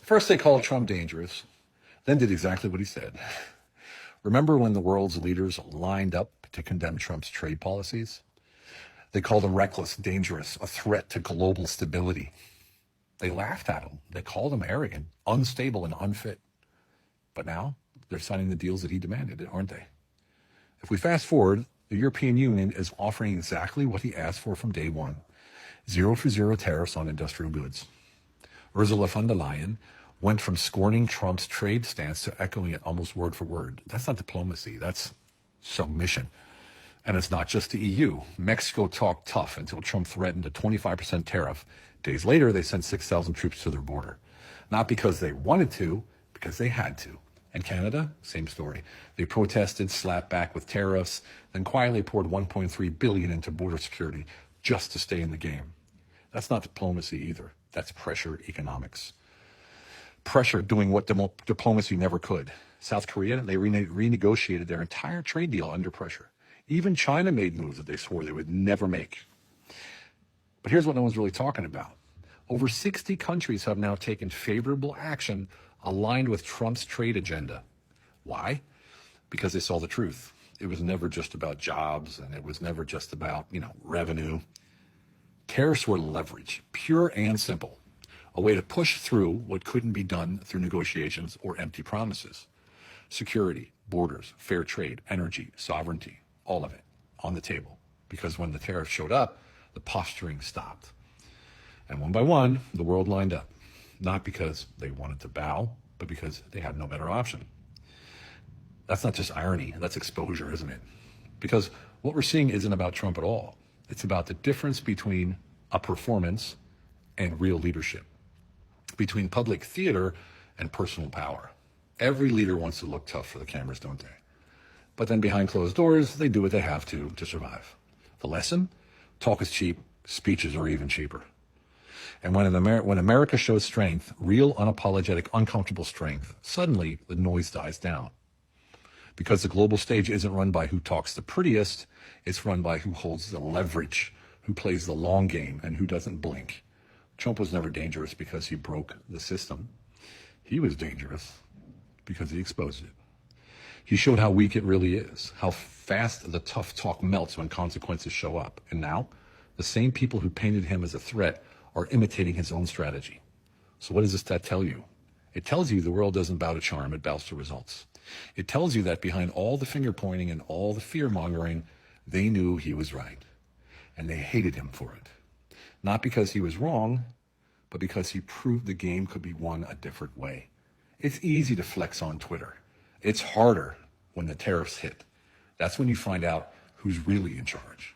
First, they called Trump dangerous, then did exactly what he said. Remember when the world's leaders lined up to condemn Trump's trade policies? They called him reckless, dangerous, a threat to global stability. They laughed at him. They called him arrogant, unstable, and unfit. But now they're signing the deals that he demanded, aren't they? If we fast forward, the European Union is offering exactly what he asked for from day one: 0 for 0 tariffs on industrial goods. Ursula von der Leyen went from scorning Trump's trade stance to echoing it almost word for word. That's not diplomacy, that's submission. And it's not just the EU. Mexico talked tough until Trump threatened a 25% tariff. Days later, they sent 6,000 troops to their border. Not because they wanted to, because they had to. And Canada, same story. They protested, slapped back with tariffs, then quietly poured $1.3 billion into border security just to stay in the game. That's not diplomacy either. That's pressure economics. Pressure doing what diplomacy never could. South Korea, they renegotiated their entire trade deal under pressure. Even China made moves that they swore they would never make. But here's what no one's really talking about. Over 60 countries have now taken favorable action aligned with Trump's trade agenda. Why? Because they saw the truth. It was never just about jobs, and it was never just about, revenue. Tariffs were leverage, pure and simple, a way to push through what couldn't be done through negotiations or empty promises. Security, borders, fair trade, energy, sovereignty, all of it on the table. Because when the tariffs showed up, the posturing stopped. And one by one, the world lined up. Not because they wanted to bow, but because they had no better option. That's not just irony, that's exposure, isn't it? Because what we're seeing isn't about Trump at all. It's about the difference between a performance and real leadership, between public theater and personal power. Every leader wants to look tough for the cameras, don't they? But then behind closed doors, they do what they have to survive. The lesson? Talk is cheap, speeches are even cheaper. And when America shows strength, real, unapologetic, uncomfortable strength, suddenly the noise dies down. Because the global stage isn't run by who talks the prettiest, it's run by who holds the leverage, who plays the long game, and who doesn't blink. Trump was never dangerous because he broke the system. He was dangerous because he exposed it. He showed how weak it really is, how fast the tough talk melts when consequences show up. And now, the same people who painted him as a threat are imitating his own strategy. So what does this stat tell you? It tells you the world doesn't bow to charm, it bows to results. It tells you that behind all the finger pointing and all the fear mongering, they knew he was right. And they hated him for it. Not because he was wrong, but because he proved the game could be won a different way. It's easy to flex on Twitter. It's harder when the tariffs hit. That's when you find out who's really in charge.